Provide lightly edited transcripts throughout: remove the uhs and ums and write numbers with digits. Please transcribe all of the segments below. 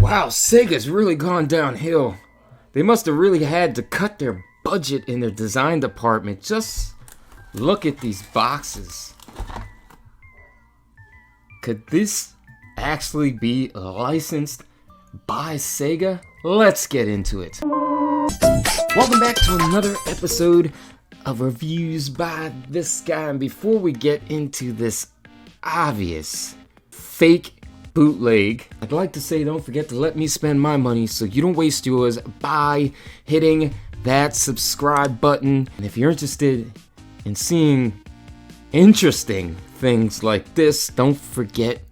Wow, Sega's really gone downhill. They must have really had to cut their budget in their design department. Just look at these boxes. Could this actually be licensed by Sega? Let's get into it. Welcome back to another episode of Reviews by this guy. And before we get into this obvious fake bootleg, I'd like to say don't forget to let me spend my money so you don't waste yours by hitting that subscribe button. And if you're interested in seeing interesting things like this, don't forget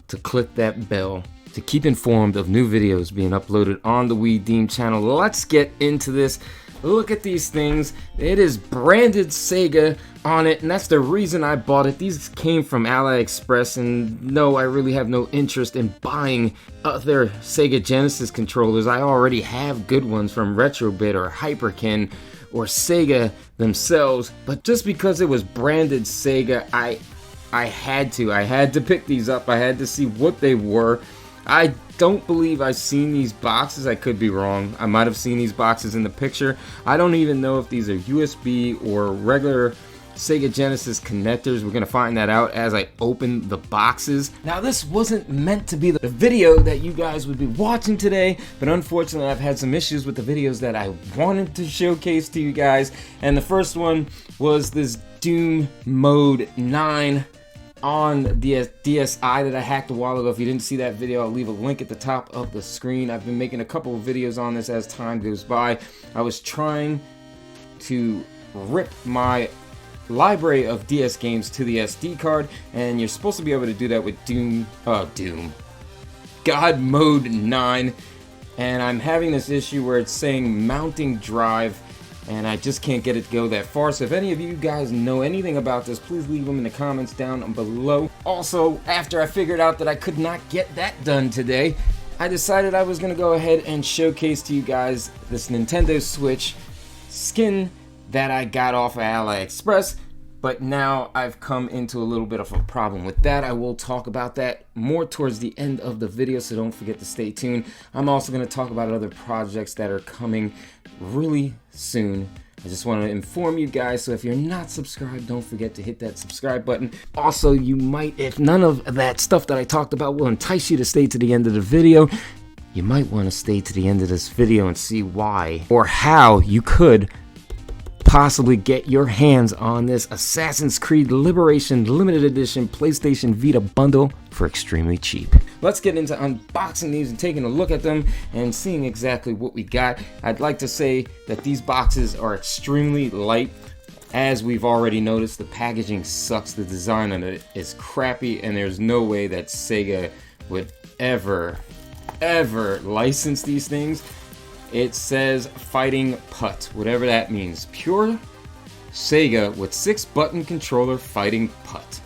to click that bell to keep informed of new videos being uploaded on the Deem channel. Let's get into this. Look at these things. It is branded Sega on it, and that's the reason I bought it. These came from AliExpress, and no, I really have no interest in buying other Sega Genesis controllers. I already have good ones from Retrobit or Hyperkin or Sega themselves, but just because it was branded Sega, I had to pick these up. I had to see what they were. I don't believe I've seen these boxes. I could be wrong. I might have seen these boxes in the picture. I don't even know if these are USB or regular Sega Genesis connectors. We're gonna find that out as I open the boxes. Now, this wasn't meant to be the video that you guys would be watching today, but unfortunately I've had some issues with the videos that I wanted to showcase to you guys. And the first one was this Doom Mode 9 on the DSi that I hacked a while ago. If you didn't see that video, I'll leave a link at the top of the screen. I've been making a couple of videos on this as time goes by. I was trying to rip my library of DS games to the SD card, and you're supposed to be able to do that with God Mode 9, and I'm having this issue where it's saying mounting drive, and I just can't get it to go that far. So if any of you guys know anything about this, please leave them in the comments down below. Also, after I figured out that I could not get that done today, I decided I was going to go ahead and showcase to you guys this Nintendo Switch skin that I got off of AliExpress. But now I've come into a little bit of a problem with that. I will talk about that more towards the end of the video, so don't forget to stay tuned. I'm also going to talk about other projects that are coming really soon. I just want to inform you guys, so if you're not subscribed, don't forget to hit that subscribe button. Also, you might, if none of that stuff that I talked about will entice you to stay to the end of the video, you might want to stay to the end of this video and see why or how you could possibly get your hands on this Assassin's Creed Liberation Limited Edition PlayStation Vita bundle for extremely cheap. Let's get into unboxing these and taking a look at them and seeing exactly what we got. I'd like to say that these boxes are extremely light. As we've already noticed, the packaging sucks. The design on it is crappy, and there's no way that Sega would ever license these things. It says Fighting Putt, whatever that means. Pure Sega with 6-button controller Fighting Putt.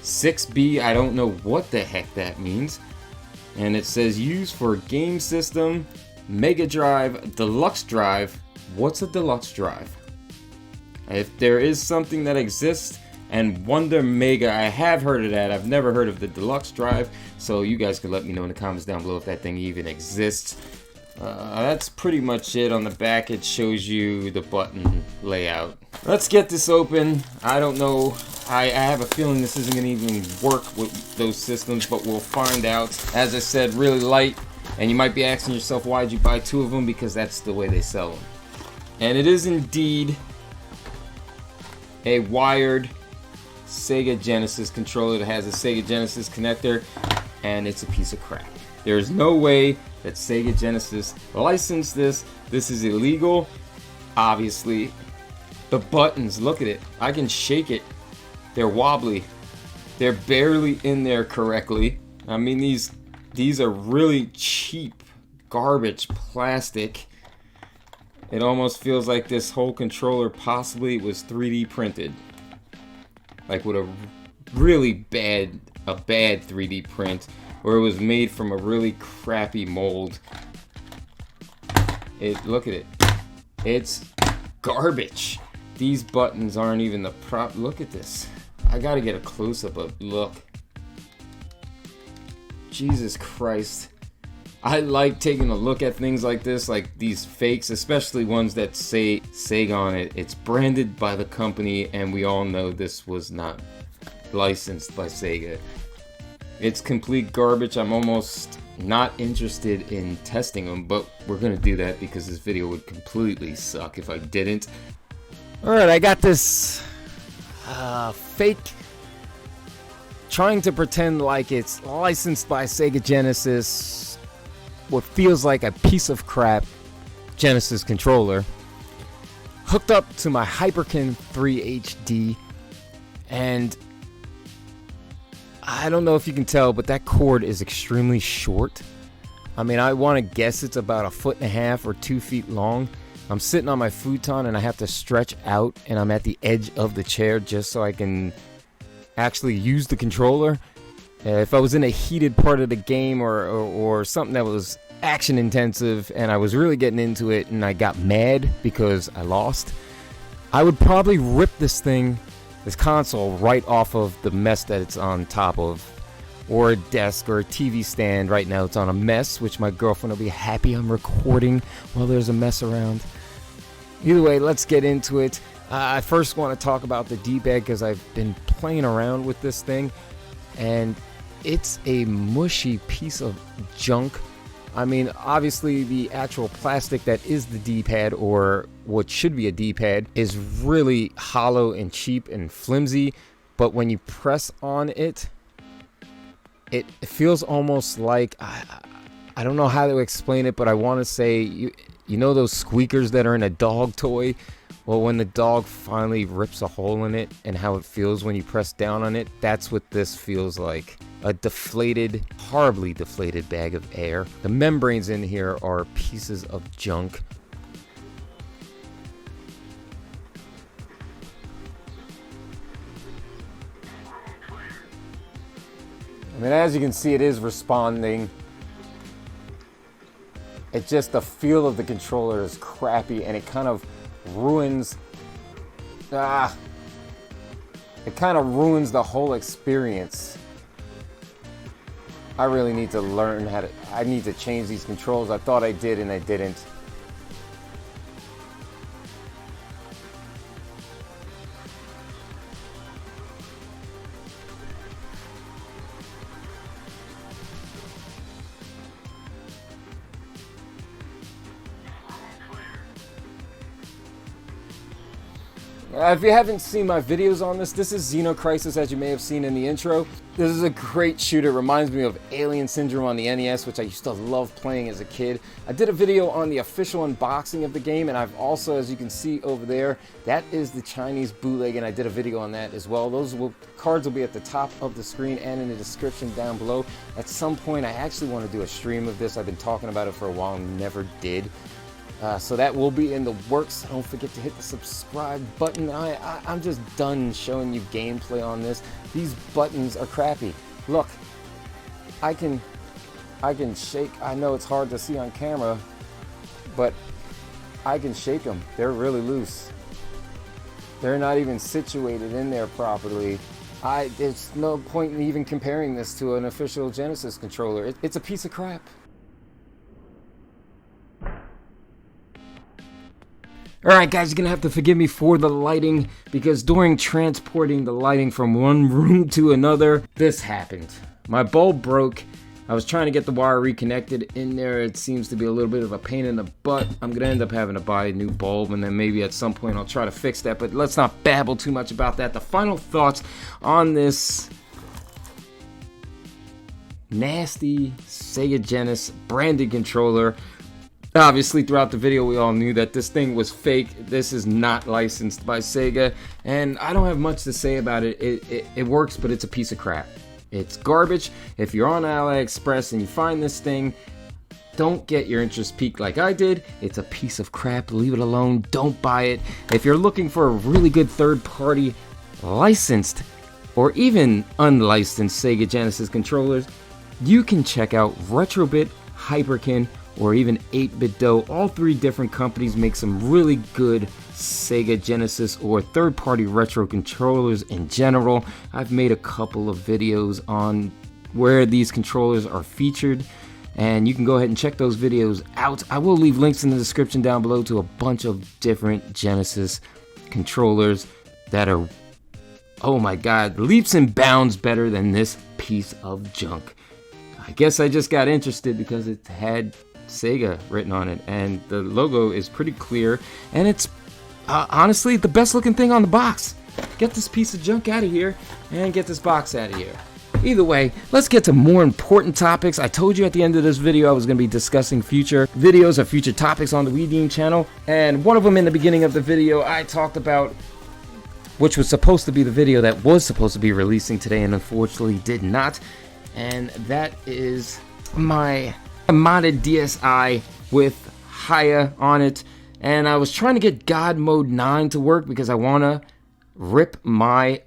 6B, I don't know what the heck that means. And it says used for game system, Mega Drive, Deluxe Drive. What's a Deluxe Drive? If there is something that exists, and Wonder Mega, I have heard of that. I've never heard of the Deluxe Drive, so you guys can let me know in the comments down below if that thing even exists. That's pretty much it. On the back, it shows you the button layout. Let's get this open. I don't know. I have a feeling this isn't going to even work with those systems, but we'll find out. As I said, really light, and you might be asking yourself, why did you buy 2 of them? Because that's the way they sell them. And it is indeed a wired Sega Genesis controller that has a Sega Genesis connector, and it's a piece of crap. There's no way that Sega Genesis licensed this. This is illegal, obviously. The buttons, look at it. I can shake it. They're wobbly. They're barely in there correctly. I mean, these are really cheap garbage plastic. It almost feels like this whole controller possibly was 3D printed. Like with a really bad 3D print, or it was made from a really crappy mold. Look at it. It's garbage. These buttons aren't even the prop. Look at this. I gotta get a close-up of look. Jesus Christ. I like taking a look at things like this, like these fakes, especially ones that say Sega on it. It's branded by the company, and we all know this was not licensed by Sega. It's complete garbage. I'm almost not interested in testing them, but we're gonna do that because this video would completely suck if I didn't. Alright, I got this fake, trying to pretend like it's licensed by Sega Genesis, what feels like a piece of crap Genesis controller, hooked up to my Hyperkin 3 HD, and I don't know if you can tell, but that cord is extremely short. I mean, I want to guess it's about 1.5 feet or 2 feet long. I'm sitting on my futon and I have to stretch out, and I'm at the edge of the chair just so I can actually use the controller. If I was in a heated part of the game or something that was action intensive and I was really getting into it and I got mad because I lost, I would probably rip this console right off of the mess that it's on top of, or a desk or a TV stand. Right now it's on a mess, which my girlfriend will be happy I'm recording while there's a mess around. Either way, let's get into it. I first want to talk about the D-pad because I've been playing around with this thing and it's a mushy piece of junk. I mean, obviously the actual plastic that is the D-pad, or what should be a D-pad, is really hollow and cheap and flimsy, but when you press on it, it feels almost like, I don't know how to explain it, but I want to say, you know those squeakers that are in a dog toy? Well, when the dog finally rips a hole in it and how it feels when you press down on it, that's what this feels like. A deflated, horribly deflated bag of air. The membranes in here are pieces of junk. I mean, as you can see, it is responding. It's just the feel of the controller is crappy, and it kind of ruins the whole experience. I really need to learn I need to change these controls. I thought I did and I didn't. If you haven't seen my videos on this is Xenocrisis, as you may have seen in the intro. This is a great shooter. It reminds me of Alien Syndrome on the NES, which I used to love playing as a kid. I did a video on the official unboxing of the game, and I've also, as you can see over there, that is the Chinese bootleg, and I did a video on that as well. Cards will be at the top of the screen and in the description down below. At some point, I actually want to do a stream of this. I've been talking about it for a while and never did. So that will be in the works. Don't forget to hit the subscribe button. I'm just done showing you gameplay on this. These buttons are crappy. Look, I can shake. I know it's hard to see on camera, but I can shake them. They're really loose. They're not even situated in there properly. There's no point in even comparing this to an official Genesis controller. It's a piece of crap. Alright guys, you're going to have to forgive me for the lighting, because during transporting the lighting from one room to another, this happened. My bulb broke. I was trying to get the wire reconnected in there. It seems to be a little bit of a pain in the butt. I'm going to end up having to buy a new bulb, and then maybe at some point I'll try to fix that, but let's not babble too much about that. The final thoughts on this nasty Sega Genesis branded controller. Obviously, throughout the video, we all knew that this thing was fake. This is not licensed by Sega, and I don't have much to say about it. It works, but it's a piece of crap. It's garbage. If you're on AliExpress and you find this thing, don't get your interest piqued like I did. It's a piece of crap. Leave it alone. Don't buy it. If you're looking for a really good third-party licensed or even unlicensed Sega Genesis controllers, you can check out Retrobit, Hyperkin, or even 8BitDo. All three different companies make some really good Sega Genesis or third-party retro controllers in general. I've made a couple of videos on where these controllers are featured, and you can go ahead and check those videos out. I will leave links in the description down below to a bunch of different Genesis controllers that are, oh my god, leaps and bounds better than this piece of junk. I guess I just got interested because it had Sega written on it, and the logo is pretty clear, and it's honestly the best looking thing on the box. Get this piece of junk out of here and get this box out of here. Either way, let's get to more important topics. I told you at the end of this video I was going to be discussing future videos or future topics on the Deem channel, and one of them in the beginning of the video I talked about, which was supposed to be the video that was supposed to be releasing today and unfortunately did not, and that is my modded DSi with Haya on it. And I was trying to get God Mode 9 to work because I want to rip my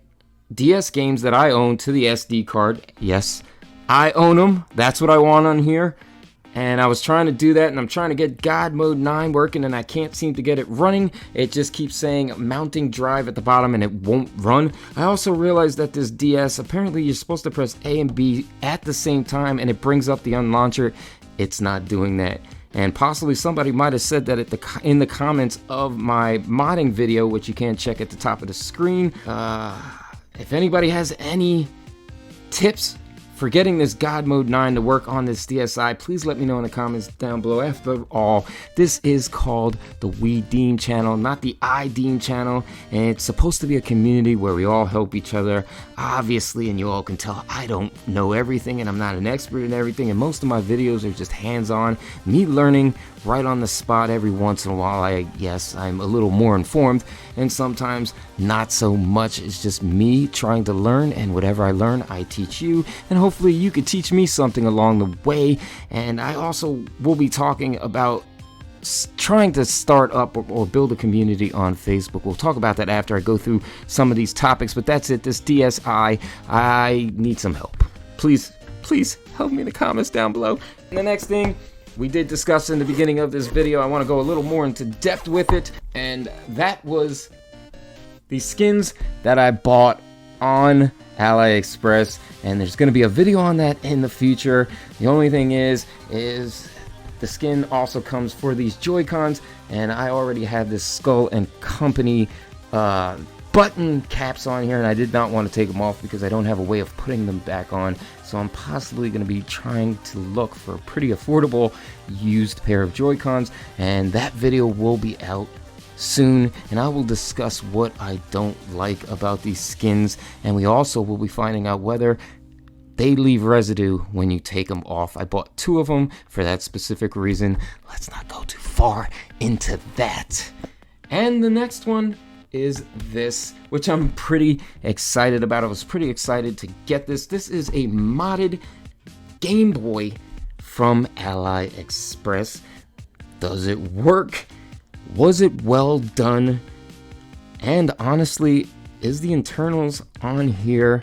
DS games that I own to the SD card. Yes, I own them. That's what I want on here. And I was trying to do that, and I'm trying to get God Mode 9 working, and I can't seem to get it running. It just keeps saying mounting drive at the bottom, and it won't run. I also realized that this DS, apparently you're supposed to press A and B at the same time, and it brings up the unlauncher. It's not doing that. And possibly somebody might have said that in the comments of my modding video, which you can check at the top of the screen. If anybody has any tips for getting this God Mode 9 to work on this DSi, please let me know in the comments down below. After all, this is called the We Deem channel, not the I Deem channel, and it's supposed to be a community where we all help each other. Obviously, and you all can tell, I don't know everything, and I'm not an expert in everything, and most of my videos are just hands-on, me learning right on the spot. Every once in a while, yes, I'm a little more informed, and sometimes not so much. It's just me trying to learn, and whatever I learn, I teach you, and hopefully you could teach me something along the way. And I also will be talking about trying to start up or build a community on Facebook. We'll talk about that after I go through some of these topics, but that's it. This DSi, I need some help. Please help me in the comments down below. And the next thing we did discuss in the beginning of this video, I want to go a little more into depth with it, and that was the skins that I bought on AliExpress, and there's going to be a video on that in the future. The only thing is the skin also comes for these Joy-Cons, and I already have this Skull and Company button caps on here, and I did not want to take them off because I don't have a way of putting them back on. So I'm possibly going to be trying to look for a pretty affordable used pair of Joy-Cons, and that video will be out soon, and I will discuss what I don't like about these skins, and we also will be finding out whether they leave residue when you take them off. I bought 2 of them for that specific reason. Let's not go too far into that. And the next one is this, which I'm pretty excited about. I was pretty excited to get this. This is a modded Game Boy from AliExpress. Does it work? Was it well done? And honestly, is the internals on here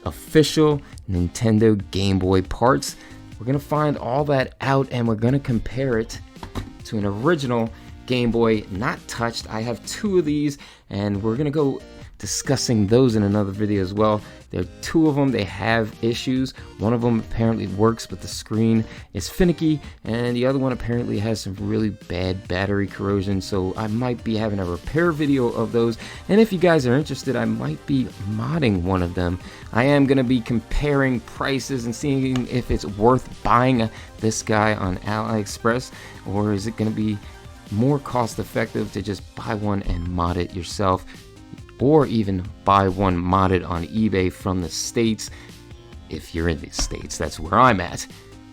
official Nintendo Game Boy parts? We're gonna find all that out, and we're gonna compare it to an original Game Boy, not touched. I have 2 of these, and we're gonna go discussing those in another video as well. There are 2 of them. They have issues. One of them apparently works, but the screen is finicky, and the other one apparently has some really bad battery corrosion, so I might be having a repair video of those. And if you guys are interested, I might be modding one of them. I am going to be comparing prices and seeing if it's worth buying this guy on AliExpress, or is it going to be more cost effective to just buy one and mod it yourself, or even buy one modded on eBay from the States. If you're in the States, that's where I'm at.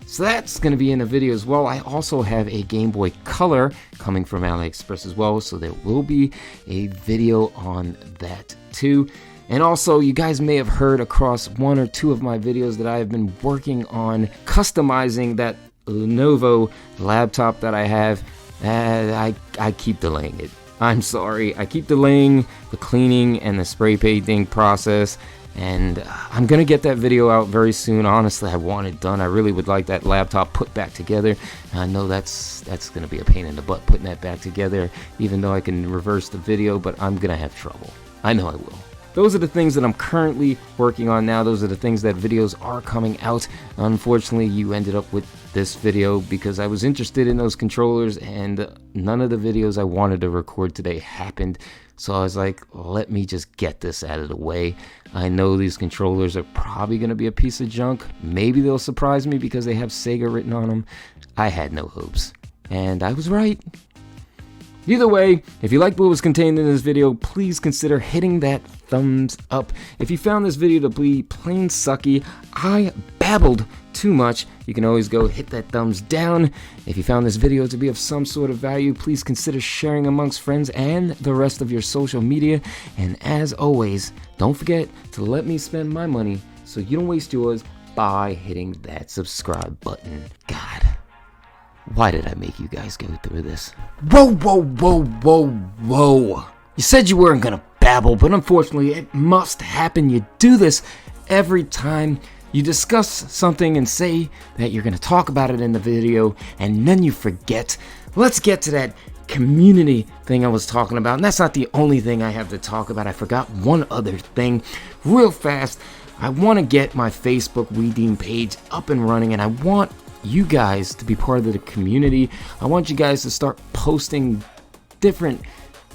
So that's going to be in the video as well. I also have a Game Boy Color coming from AliExpress as well, so there will be a video on that too. And also, you guys may have heard across 1 or 2 of my videos that I have been working on customizing that Lenovo laptop that I have. I keep delaying it. I'm sorry. I keep delaying the cleaning and the spray painting process, and I'm gonna get that video out very soon. Honestly, I want it done. I really would like that laptop put back together. I know that's gonna be a pain in the butt putting that back together, even though I can reverse the video, but I'm gonna have trouble. I know I will. those are the things that I'm currently working on now. Those are the things that videos are coming out. Unfortunately, you ended up with this video because I was interested in those controllers, and none of the videos I wanted to record today happened. So I was like, let me just get this out of the way. I know these controllers are probably going to be a piece of junk. Maybe they'll surprise me because they have Sega written on them. I had no hopes, and I was right. Either way, if you liked what was contained in this video, please consider hitting that thumbs up. If you found this video to be plain sucky, I babbled too much, you can always go hit that thumbs down. If you found this video to be of some sort of value, please consider sharing amongst friends and the rest of your social media. And as always, don't forget to let me spend my money so you don't waste yours by hitting that subscribe button. God. Why did I make you guys go through this? Whoa, whoa, whoa, whoa, whoa. You said you weren't gonna babble, but unfortunately it must happen. You do this every time you discuss something and say that you're gonna talk about it in the video, and then you forget. Let's get to that community thing I was talking about. And that's not the only thing I have to talk about. I forgot one other thing real fast. I want to get my Facebook Deem page up and running, and I want you guys to be part of the community. I want you guys to start posting different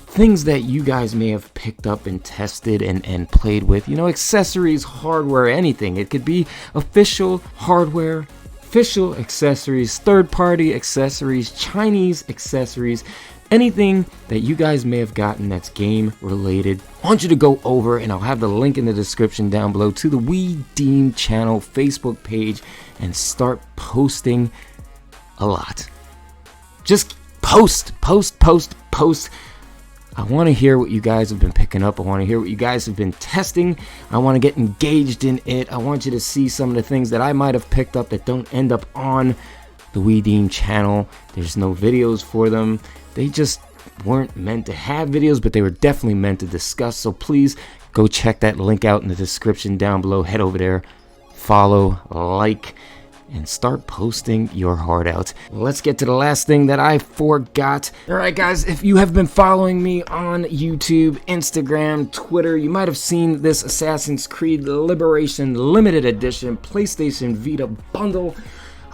things that you guys may have picked up and tested and played with. You know, accessories, hardware, anything. It could be official hardware, official accessories, third-party accessories, Chinese accessories, anything that you guys may have gotten that's game related. I want you to go over, and I'll have the link in the description down below to the Deem channel Facebook page and start posting a lot. Just post. I want to hear what you guys have been picking up. I want to hear what you guys have been testing. I want to get engaged in it. I want you to see some of the things that I might have picked up that don't end up on the Deem channel. There's no videos for them. They just weren't meant to have videos, but they were definitely meant to discuss. So please go check that link out in the description down below. Head over there, follow, like, and start posting your heart out. Let's get to the last thing that I forgot. Alright guys, if you have been following me on YouTube, Instagram, Twitter, you might have seen this Assassin's Creed Liberation Limited Edition PlayStation Vita bundle.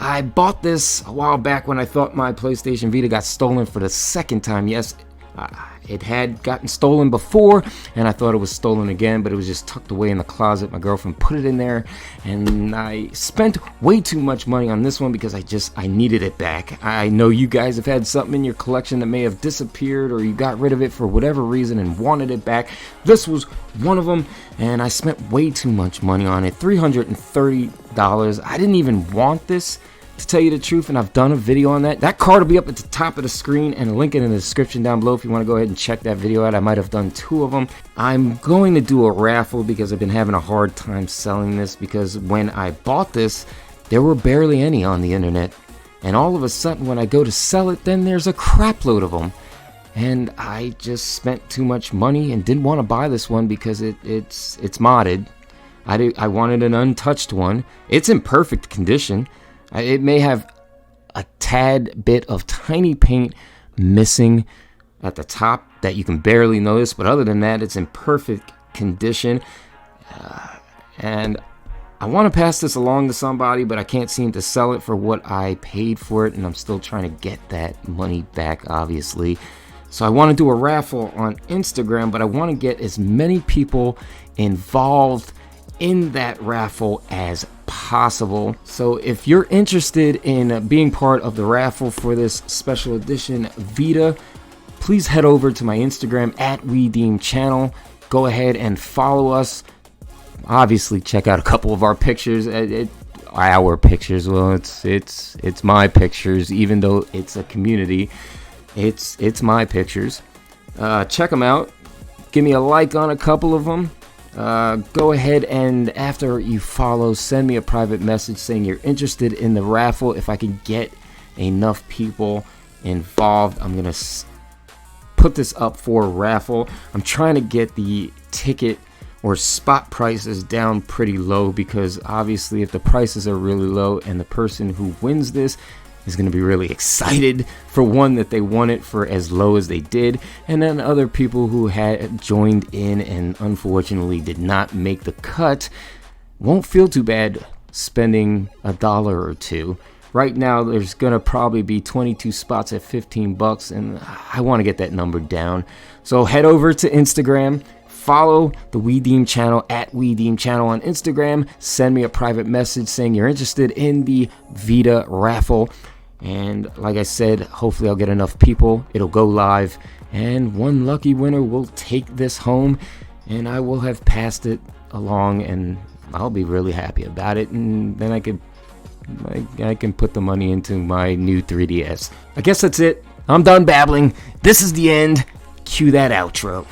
I bought this a while back when I thought my PlayStation Vita got stolen for the second time. Yes, it had gotten stolen before, and I thought it was stolen again, but it was just tucked away in the closet. My girlfriend put it in there, and I spent way too much money on this one because I needed it back. I know you guys have had something in your collection that may have disappeared, or you got rid of it for whatever reason and wanted it back. This was one of them, and I spent way too much money on it, $330. I didn't even want this, to tell you the truth, and I've done a video on that. That card will be up at the top of the screen, and a link in the description down below if you want to go ahead and check that video out. I might have done 2 of them. I'm going to do a raffle because I've been having a hard time selling this, because when I bought this, there were barely any on the internet, and all of a sudden when I go to sell it, then there's a crap load of them. And I just spent too much money and didn't want to buy this one because it's modded. I wanted an untouched one. It's in perfect condition. It may have a tad bit of tiny paint missing at the top that you can barely notice, but other than that, it's in perfect condition. And I want to pass this along to somebody, but I can't seem to sell it for what I paid for it, and I'm still trying to get that money back, obviously. So I want to do a raffle on Instagram, but I want to get as many people involved in that raffle as possible. So if you're interested in being part of the raffle for this special edition Vita, please head over to my Instagram at Deem channel. Go ahead and follow us. Obviously check out a couple of our pictures. Our pictures, well, it's my pictures, even though it's a community. It's my pictures. Check them out. Give me a like on a couple of them. Go ahead, and after you follow, send me a private message saying you're interested in the raffle. If I can get enough people involved, I'm gonna put this up for a raffle. I'm trying to get the ticket or spot prices down pretty low, because obviously if the prices are really low and the person who wins this is going to be really excited for one, that they won it for as low as they did, and then other people who had joined in and unfortunately did not make the cut won't feel too bad spending $1 or $2. Right now, there's going to probably be 22 spots at $15, and I want to get that number down. So head over to Instagram, follow the We Deem channel at We Deem channel on Instagram. Send me a private message saying you're interested in the Vita raffle. And like I said, hopefully I'll get enough people. It'll go live, and one lucky winner will take this home, and I will have passed it along, and I'll be really happy about it. And then I can put the money into my new 3DS. I guess that's it. I'm done babbling. This is the end. Cue that outro.